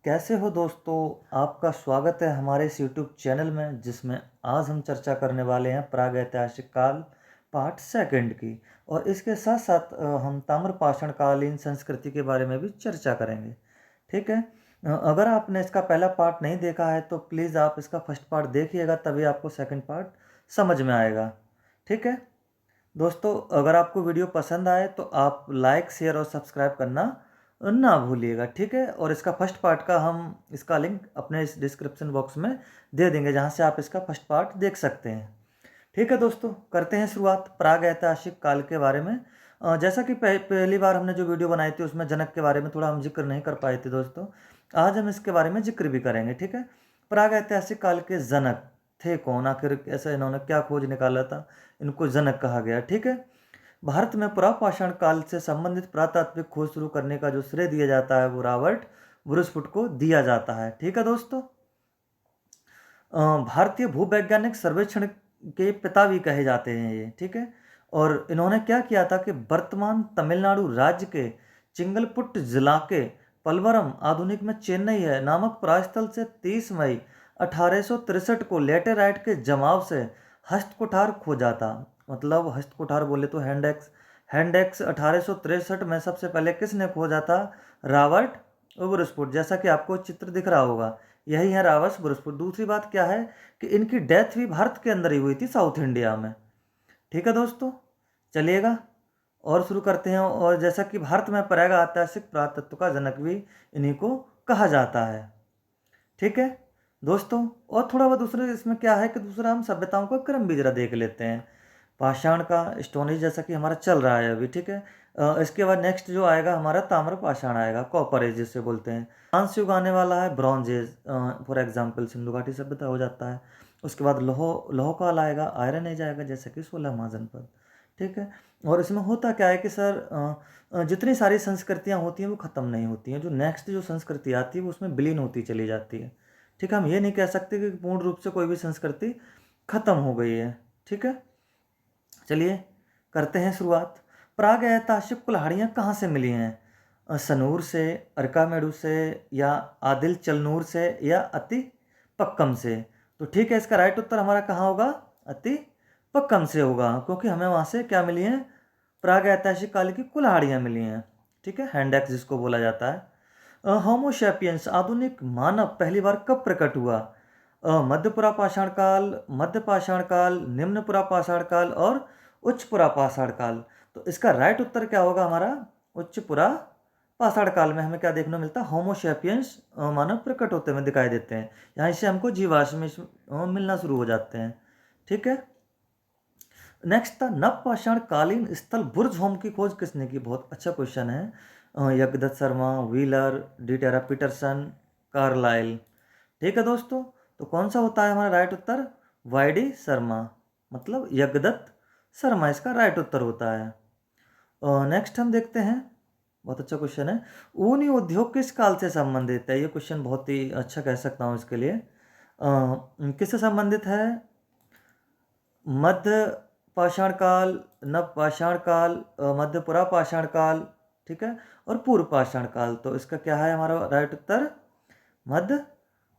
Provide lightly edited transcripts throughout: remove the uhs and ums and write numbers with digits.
कैसे हो दोस्तों। आपका स्वागत है हमारे इस यूट्यूब चैनल में, जिसमें आज हम चर्चा करने वाले हैं प्रागैतिहासिक काल पार्ट सेकंड की। और इसके साथ साथ हम ताम्रपाषाण कालीन संस्कृति के बारे में भी चर्चा करेंगे। ठीक है। अगर आपने इसका पहला पार्ट नहीं देखा है तो प्लीज़ आप इसका फर्स्ट पार्ट देखिएगा, तभी आपको सेकंड पार्ट समझ में आएगा। ठीक है दोस्तों, अगर आपको वीडियो पसंद आए तो आप लाइक शेयर और सब्सक्राइब करना ना भूलिएगा। ठीक है। और इसका फर्स्ट पार्ट का हम इसका लिंक अपने इस डिस्क्रिप्शन बॉक्स में दे देंगे, जहां से आप इसका फर्स्ट पार्ट देख सकते हैं। ठीक है दोस्तों, करते हैं शुरुआत प्राग ऐतिहासिक काल के बारे में। जैसा कि पहली बार हमने जो वीडियो बनाई थी उसमें जनक के बारे में थोड़ा हम जिक्र नहीं कर पाए थे दोस्तों। आज हम इसके बारे में जिक्र भी करेंगे। ठीक है। प्राग ऐतिहासिक काल के जनक थे कौन, आखिर ऐसा इन्होंने क्या खोज निकाला था, इनको जनक कहा गया। ठीक है। भारत में पुरापाषाण काल से संबंधित पुरातात्विक खोज शुरू करने का जो श्रेय दिया जाता है वो रॉबर्ट ब्रूसफुट को दिया जाता है। ठीक है दोस्तों, भारतीय भूवैज्ञानिक सर्वेक्षण के पिता भी कहे जाते हैं ये। ठीक है। और इन्होंने क्या किया था कि वर्तमान तमिलनाडु राज्य के चिंगलपुट जिला के पलवरम, आधुनिक में चेन्नई है, नामक परास्थल से 30 मई 1863 को लेटेराइट के जमाव से हस्तकुठार खोजा था। मतलब हस्तकुठार बोले तो हैंडेक्स 1863 में सबसे पहले किसने खोजा था? Robert Bruce Foote. जैसा कि आपको चित्र दिख रहा होगा, यही है रॉबर्ट ब्रूसफुट। दूसरी बात क्या है कि इनकी डेथ भी भारत के अंदर ही हुई थी, साउथ इंडिया में। ठीक है दोस्तों, चलिएगा और शुरू करते हैं। और जैसा कि भारत में प्राग ऐतिहासिक पुरातत्व का जनक भी इन्हीं को कहा जाता है। ठीक है दोस्तों, और थोड़ा बहुत दूसरे इसमें क्या है कि दूसरा हम सभ्यताओं का क्रम भी जरा देख लेते हैं। पाषाण का स्टोन एज जैसा कि हमारा चल रहा है अभी। ठीक है। इसके बाद नेक्स्ट जो आएगा हमारा ताम्र पाषाण आएगा, कॉपर एज जिसे बोलते हैं। कांस्य युग आने वाला है, bronze age for example Sindhu घाटी सभ्यता हो जाता है। उसके बाद लोह काल आएगा, आयरन एज आएगा, जैसे कि 16 महाजनपद। ठीक है। और इसमें होता क्या है कि सर जितनी सारी संस्कृतियाँ होती हैं वो ख़त्म नहीं होती हैं। जो नेक्स्ट जो संस्कृति आती है वो उसमें विलीन होती चली जाती है। ठीक है। हम ये नहीं कह सकते कि पूर्ण रूप से कोई भी संस्कृति खत्म हो गई है। ठीक है, चलिए करते हैं शुरुआत। प्राग ऐतिहासिक कुल्हाड़ियाँ कहाँ से मिली हैं? सनूर से, अरकामेडू से, या आदिल चलनूर से, या अति पक्कम से? तो ठीक है, इसका राइट उत्तर हमारा कहाँ होगा? अति पक्कम से होगा, क्योंकि हमें वहाँ से क्या मिली हैं? प्राग ऐतिहासिक काल की कुल्हाड़ियाँ मिली हैं। ठीक है, हैंडेक्स जिसको बोला जाता है। होमोशैपियंस, आधुनिक मानव पहली बार कब प्रकट हुआ? मध्य पुरापाषाण काल, मध्य पाषाण काल, निम्न पुरापाषाण काल और उच्च पुरापाषाण काल। तो इसका राइट उत्तर क्या होगा हमारा? उच्च पुरापाषाण काल में हमें क्या देखने को मिलता है? होमोशैपियंस मानव प्रकट होते हुए दिखाई देते हैं। यहाँ से हमको जीवाश्म मिलना शुरू हो जाते हैं। ठीक है। नेक्स्ट था नवपाषाण कालीन स्थल बुर्ज होम की खोज किसने की? बहुत अच्छा क्वेश्चन है। यज्ञदत्त शर्मा, व्हीलर, डी टेरा पीटरसन, कार्लाइल। ठीक है दोस्तों, तो कौन सा होता है हमारा राइट उत्तर? वाई डी शर्मा, मतलब यज्ञदत्त शर्मा इसका राइट उत्तर होता है। नेक्स्ट हम देखते हैं, बहुत अच्छा क्वेश्चन है। ऊनी उद्योग किस काल से संबंधित है? ये क्वेश्चन बहुत ही अच्छा कह सकता हूँ इसके लिए। किससे संबंधित है? मध्य पाषाण काल, नव पाषाण काल, मध्य पुरापाषाण काल, ठीक है, और पूर्व पाषाण काल। तो इसका क्या है हमारा राइट उत्तर? मध्य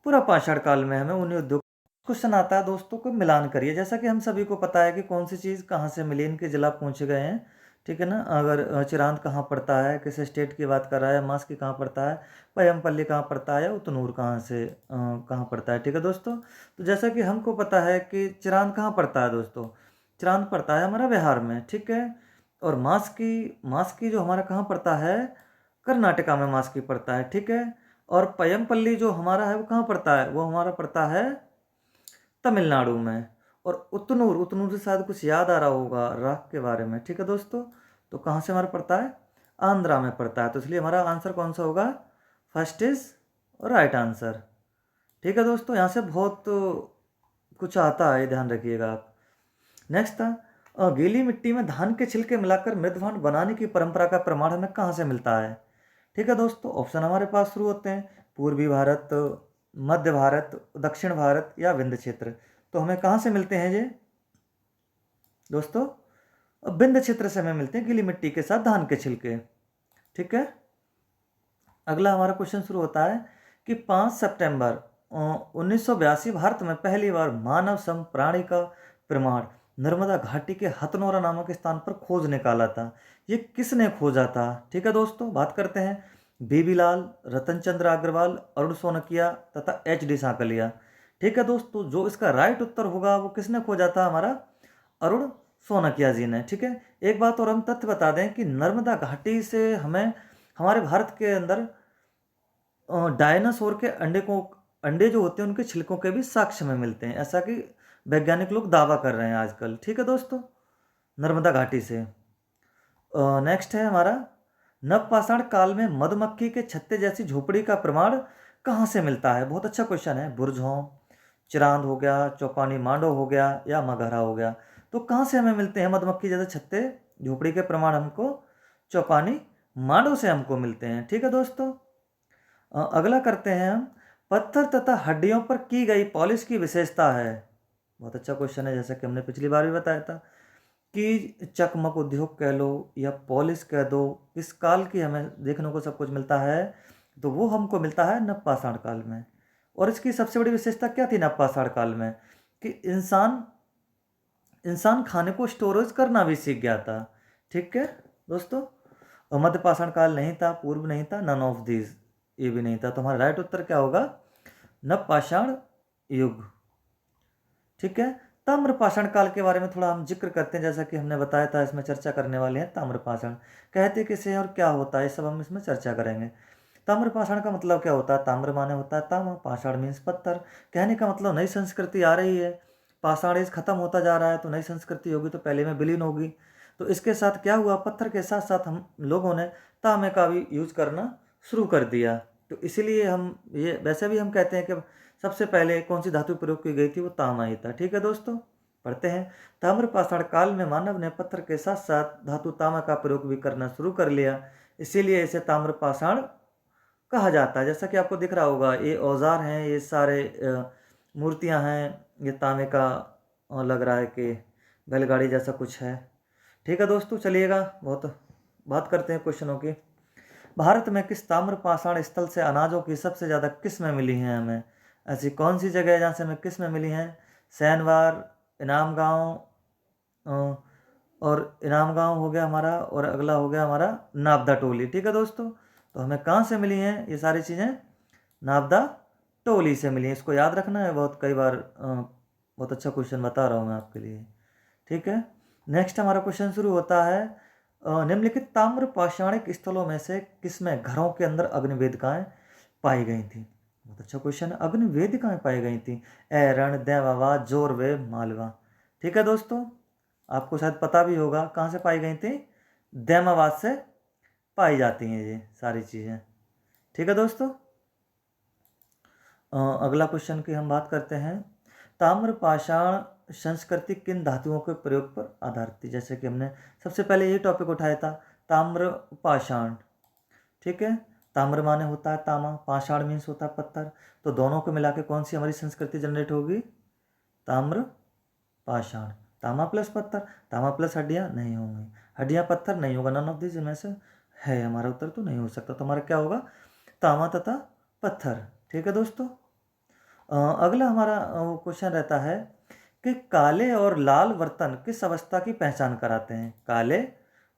पुरापाषाण काल में हमें उन्हीं उद्योग। क्वेश्चन आता है दोस्तों को मिलान करिए। जैसा कि हम सभी को पता है कि कौन सी चीज़ कहाँ से मिली, इनके जिला पूछे गए हैं। ठीक है ना। अगर चिरांद कहाँ पड़ता है, किस स्टेट की बात कर रहा है, मास्की कहाँ पड़ता है, पयमपल्ली कहाँ पड़ता है, या उतनूर कहाँ से कहाँ पड़ता है। ठीक है दोस्तों, तो जैसा कि हमको पता है कि चिरांद कहाँ पड़ता है दोस्तों? चिरांद पड़ता है हमारा बिहार में। ठीक है। और मास्की जो हमारा कहाँ पड़ता है? कर्नाटका में मास्की पड़ता है। ठीक है। और पयमपल्ली जो हमारा है वो कहाँ पड़ता है? वो हमारा पड़ता है तमिलनाडु में। और उतनूर से शायद कुछ याद आ रहा होगा राख के बारे में। ठीक है दोस्तों, तो कहाँ से हमारा पड़ता है? आंध्रा में पड़ता है। तो इसलिए हमारा आंसर कौन सा होगा? First is right answer. ठीक है दोस्तों, यहाँ से बहुत कुछ आता है, ध्यान रखिएगा आप। नेक्स्ट था गीली मिट्टी में धान के छिलके मिलाकर मृदभांड बनाने की परंपरा का प्रमाण हमें कहाँ से मिलता है? ठीक है दोस्तों, ऑप्शन हमारे पास शुरू होते हैं। पूर्वी भारत, मध्य भारत, दक्षिण भारत, या विंध्य क्षेत्र। तो हमें कहाँ से मिलते हैं ये दोस्तों? विंध्य क्षेत्र से हमें मिलते हैं गीली मिट्टी के साथ धान के छिलके। ठीक है। अगला हमारा क्वेश्चन शुरू होता है कि 5 सितंबर 1982 भारत में पहली बार मानव सम प्राणी का प्रमाण नर्मदा घाटी के हथनोरा नामक स्थान पर खोज निकाला था। ये किसने खोजा था? ठीक है दोस्तों, बात करते हैं बीबी लाल, रतन चंद्र अग्रवाल, अरुण सोनकिया तथा एच डी सांकलिया। ठीक है दोस्तों, जो इसका राइट उत्तर होगा वो किसने खोजा था? हमारा अरुण सोनकिया जी ने। ठीक है, एक बात और हम तथ्य बता दें कि नर्मदा घाटी से हमें हमारे भारत के अंदर डायनासोर के अंडे जो होते हैं उनके छिलकों के भी साक्ष्य में मिलते हैं, ऐसा कि वैज्ञानिक लोग दावा कर रहे हैं आजकल। ठीक है दोस्तों, नर्मदा घाटी से। नेक्स्ट है हमारा, नवपाषाण काल में मधुमक्खी के छत्ते जैसी झोपड़ी का प्रमाण कहाँ से मिलता है? बहुत अच्छा क्वेश्चन है। बुरझों, चिरांद हो गया, चौपानी मांडो हो गया या मगहरा हो गया। तो कहाँ से हमें मिलते हैं मधुमक्खी जैसे छत्ते झोपड़ी के प्रमाण? हमको चौपानी मांडो से हमको मिलते हैं। ठीक है दोस्तों, अगला करते हैं हम, पत्थर तथा हड्डियों पर की गई पॉलिश की विशेषता है। बहुत अच्छा क्वेश्चन है, जैसा कि हमने पिछली बार भी बताया था कि चकमक उद्योग कह लो या पॉलिश कह दो, इस काल की हमें देखने को सब कुछ मिलता है, तो वो हमको मिलता है नवपाषाण काल में। और इसकी सबसे बड़ी विशेषता क्या थी नवपाषाण काल में? कि इंसान खाने को स्टोरेज करना भी सीख गया था। ठीक है दोस्तों, और मध्यपाषाण काल नहीं था, पूर्व नहीं था, नन ऑफ दीज, ये भी नहीं था। तो हमारा राइट उत्तर क्या होगा? नवपाषाण युग। ठीक है, ताम्रपाषाण काल के बारे में थोड़ा हम जिक्र करते हैं, जैसा कि हमने बताया था इसमें चर्चा करने वाले हैं। ताम्रपाषाण कहते किसे और क्या होता है, ये सब हम इसमें चर्चा करेंगे। ताम्रपाषाण का मतलब क्या होता है? ताम्र माने होता है तामा, पाषाण मीन्स पत्थर। कहने का मतलब नई संस्कृति आ रही है, पाषाण एज खत्म होता जा रहा है, तो नई संस्कृति होगी तो पहले में विलीन होगी। तो इसके साथ क्या हुआ, पत्थर के साथ साथ हम लोगों ने तांबे का भी यूज करना शुरू कर दिया। तो इसीलिए हम ये वैसे भी हम कहते हैं कि सबसे पहले कौन सी धातु प्रयोग की गई थी, वो तांबा ही था। ठीक है दोस्तों, पढ़ते हैं। ताम्रपाषाण काल में मानव ने पत्थर के साथ साथ धातु तांबा का प्रयोग भी करना शुरू कर लिया, इसीलिए इसे ताम्रपाषाण कहा जाता है। जैसा कि आपको दिख रहा होगा, ये औजार हैं, ये सारे मूर्तियां हैं, ये तांबे का लग रहा है कि बैलगाड़ी जैसा कुछ है। ठीक है दोस्तों, चलिएगा बहुत बात करते हैं क्वेश्चनों की। भारत में किस ताम्रपाषाण स्थल से अनाजों की सबसे ज़्यादा किस्में मिली हैं हमें? ऐसी कौन सी जगह है जहाँ से हमें किस्में मिली हैं? सैनवार, इनाम गांव, और इनाम गांव हो गया हमारा, और अगला हो गया हमारा नाबदा टोली। ठीक है दोस्तों, तो हमें कहाँ से मिली हैं ये सारी चीज़ें? नाबदा टोली से मिली हैं। इसको याद रखना है, बहुत कई बार बहुत अच्छा क्वेश्चन बता रहा हूँ मैं आपके लिए। ठीक है, नेक्स्ट हमारा क्वेश्चन शुरू होता है, निम्नलिखित ताम्र पाषाणिक स्थलों में से किसमें घरों के अंदर अग्निवेदिकाएं पाई गई थी? बहुत अच्छा क्वेश्चन है, अग्निवेदिकाएं पाई गई थी। एरण, देवावा, जोरवे, मालवा। ठीक है दोस्तों, आपको शायद पता भी होगा कहाँ से पाई गई थी, दैमाबाद से पाई जाती हैं ये सारी चीज़ें। ठीक है दोस्तों, अगला क्वेश्चन की हम बात करते हैं, ताम्रपाषाण संस्कृति किन धातुओं के प्रयोग पर आधारित थी? जैसे कि हमने सबसे पहले ये टॉपिक उठाया था, ताम्रपाषाण। ठीक है, ताम्र माने होता है तामा, पाषाण मीन्स होता है पत्थर, तो दोनों को मिला के कौन सी हमारी संस्कृति जनरेट होगी? ताम्र पाषाण। तामा प्लस पत्थर, तामा प्लस हड्डियाँ नहीं होंगी, हड्डियाँ पत्थर नहीं होगा, नन ऑफ दिस इनमें से है हमारा उत्तर, तो नहीं हो सकता। तो हमारा क्या होगा? तामा तथा पत्थर। ठीक है दोस्तों, अगला हमारा क्वेश्चन रहता है कि काले और लाल बर्तन किस अवस्था की पहचान कराते हैं? काले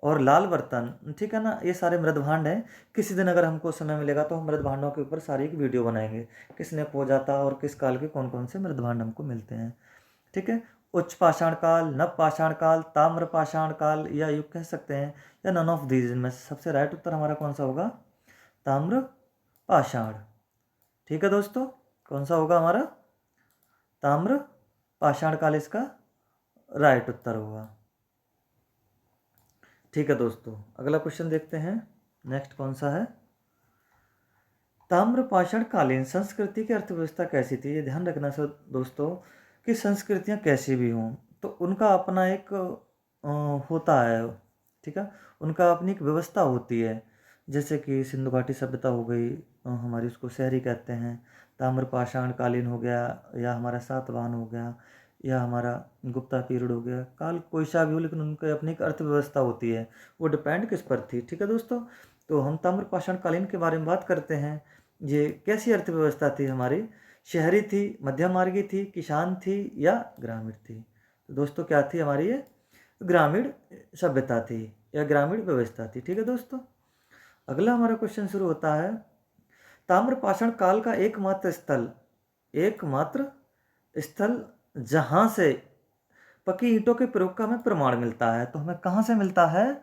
और लाल बर्तन, ठीक है ना, ये सारे मृदभांड हैं। किसी दिन अगर हमको समय मिलेगा तो हम मृदभांडों के ऊपर सारी एक वीडियो बनाएंगे, किसने खोजा था और किस काल के कौन कौन से मृदभांड हमको मिलते हैं। ठीक है, उच्च पाषाण काल, नव पाषाण काल, ताम्र पाषाण काल या युग कह सकते हैं, या नन ऑफ दीज इनमें से सबसे राइट उत्तर हमारा कौन सा होगा? ताम्र पाषाण। ठीक है दोस्तों, कौन सा होगा हमारा? ताम्र पाषाण काल इसका राइट उत्तर होगा। ठीक है दोस्तों, अगला क्वेश्चन देखते हैं, नेक्स्ट कौन सा है, ताम्रपाषाण कालीन संस्कृति की अर्थव्यवस्था कैसी थी? ये ध्यान रखना सर दोस्तों कि संस्कृतियाँ कैसी भी हों तो उनका अपना एक होता है। ठीक है, उनका अपनी एक व्यवस्था होती है। जैसे कि सिंधु घाटी सभ्यता हो गई, हमारी उसको शहरी कहते हैं। ताम्रपाषाण कालीन हो गया, या हमारा सातवाहन हो गया, या हमारा गुप्ता पीरियड हो गया, काल कोई सा भी हो, लेकिन उनकी अपनी एक अर्थव्यवस्था होती है, वो डिपेंड किस पर थी। ठीक है दोस्तों, तो हम ताम्रपाषाण कालीन के बारे में बात करते हैं। ये कैसी अर्थव्यवस्था थी हमारी? शहरी थी, मध्यम मार्गी थी, किसान थी या ग्रामीण थी? तो दोस्तों क्या थी हमारी ये? ग्रामीण सभ्यता थी या ग्रामीण व्यवस्था थी। ठीक है दोस्तों, अगला हमारा क्वेश्चन शुरू होता है, ताम्रपाषाण काल का एकमात्र स्थल जहां से पकी ईंटों के प्रयोग का हमें प्रमाण मिलता है, तो हमें कहां से मिलता है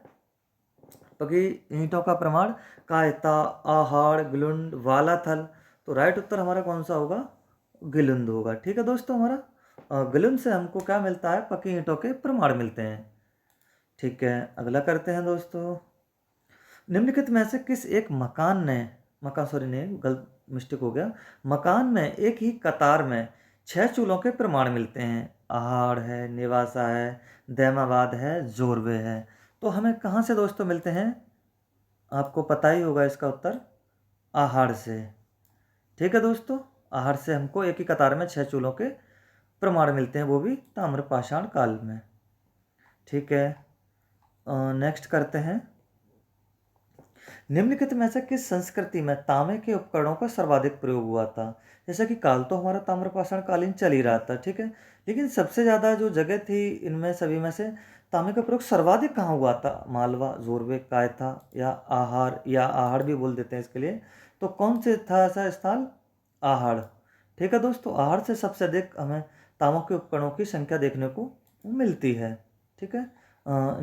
पकी ईंटों का प्रमाण? कायता, आहड़, गिलुंड, वालाथल। तो राइट उत्तर हमारा कौन सा होगा? गिलुंद होगा। ठीक है दोस्तों, हमारा गिलुंद से हमको क्या मिलता है? पकी ईंटों के प्रमाण मिलते हैं। ठीक है, अगला करते हैं दोस्तों, निम्नलिखित में से किस एक गलत मिस्टेक हो गया, मकान में एक ही कतार में 6 चूल्हों के प्रमाण मिलते हैं? आहड़ है, नेवासा है, दैमाबाद है, जोरवे है। तो हमें कहाँ से दोस्तों मिलते हैं? आपको पता ही होगा इसका उत्तर, आहड़ से। ठीक है दोस्तों, आहड़ से हमको एक ही कतार में 6 चूल्हों के प्रमाण मिलते हैं, वो भी ताम्रपाषाण काल में। ठीक है, नेक्स्ट करते हैं, निम्नलिखित में से किस संस्कृति में तांबे के उपकरणों का सर्वाधिक प्रयोग हुआ था? जैसा कि काल तो हमारा ताम्रपाषाण कालीन चल ही रहा था, ठीक है, लेकिन सबसे ज़्यादा जो जगह थी इनमें सभी में से तांबे का प्रयोग सर्वाधिक कहाँ हुआ था? मालवा, जोरवे, कायथा या आहड़ भी बोल देते हैं इसके लिए। तो कौन से था ऐसा स्थान? आहड़। ठीक है दोस्तों, आहड़ से सबसे अधिक हमें तांबों के उपकरणों की संख्या देखने को मिलती है। ठीक है,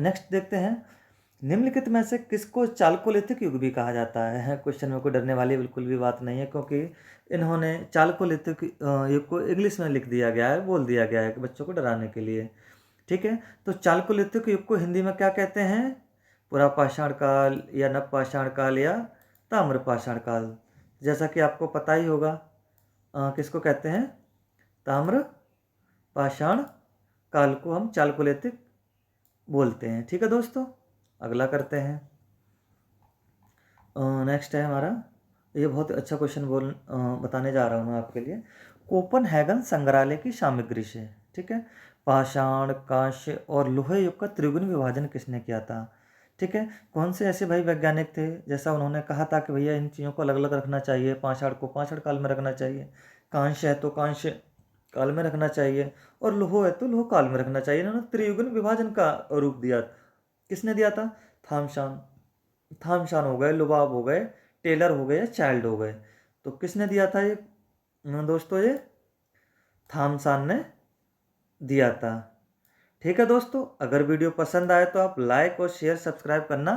नेक्स्ट देखते हैं, निम्नलिखित में से किसको चालकोलिथिक युग भी कहा जाता है? क्वेश्चन में कोई डरने वाली बिल्कुल भी बात नहीं है, क्योंकि इन्होंने चालकोलिथिक युग को इंग्लिश में लिख दिया गया है, बोल दिया गया है कि बच्चों को डराने के लिए। ठीक है, तो चालकोलिथिक युग को हिंदी में क्या कहते हैं? पुरापाषाण काल या नवपाषाण काल या ताम्रपाषाण काल? जैसा कि आपको पता ही होगा, किसको कहते हैं? ताम्रपाषाण काल को हम चालकोलिथिक बोलते हैं। ठीक है दोस्तों, अगला करते हैं, नेक्स्ट है हमारा, ये बहुत अच्छा क्वेश्चन बताने जा रहा हूँ मैं आपके लिए, कोपनहेगन संग्रहालय की सामग्री से, ठीक है, पाषाण, कांस्य और लोहे युग का त्रिगुण विभाजन किसने किया था? ठीक है, कौन से ऐसे भाई वैज्ञानिक थे, जैसा उन्होंने कहा था कि भैया इन चीज़ों को अलग अलग रखना चाहिए, पाषाण को पाषाण काल में रखना चाहिए, कांस्य है तो कांस्य काल में रखना चाहिए, और लोह है तो लोह काल में रखना चाहिए। इन्होंने त्रियुगन विभाजन का रूप दिया। किसने दिया था? थामशान हो गए, लुबाब हो गए, टेलर हो गए या चाइल्ड हो गए। तो किसने दिया था ये दोस्तों? ये थामसान ने दिया था। ठीक है दोस्तों, अगर वीडियो पसंद आए तो आप लाइक और शेयर सब्सक्राइब करना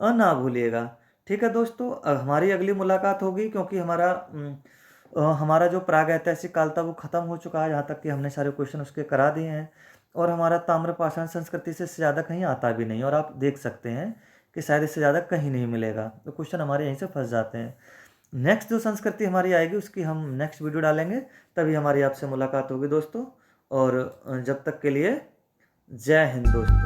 ना भूलिएगा। ठीक है दोस्तों, हमारी अगली मुलाकात होगी, क्योंकि हमारा जो प्राग ऐतिहासिक काल था वो ख़त्म हो चुका है, यहाँ तक कि हमने सारे क्वेश्चन उसके करा दिए हैं, और हमारा ताम्रपाषाण संस्कृति से ज़्यादा कहीं आता भी नहीं, और आप देख सकते हैं कि शायद इससे ज़्यादा कहीं नहीं मिलेगा, तो क्वेश्चन हमारे यहीं से फंस जाते हैं। नेक्स्ट जो संस्कृति हमारी आएगी उसकी हम नेक्स्ट वीडियो डालेंगे, तभी हमारी आपसे मुलाकात होगी दोस्तों, और जब तक के लिए जय हिंद दोस्तों।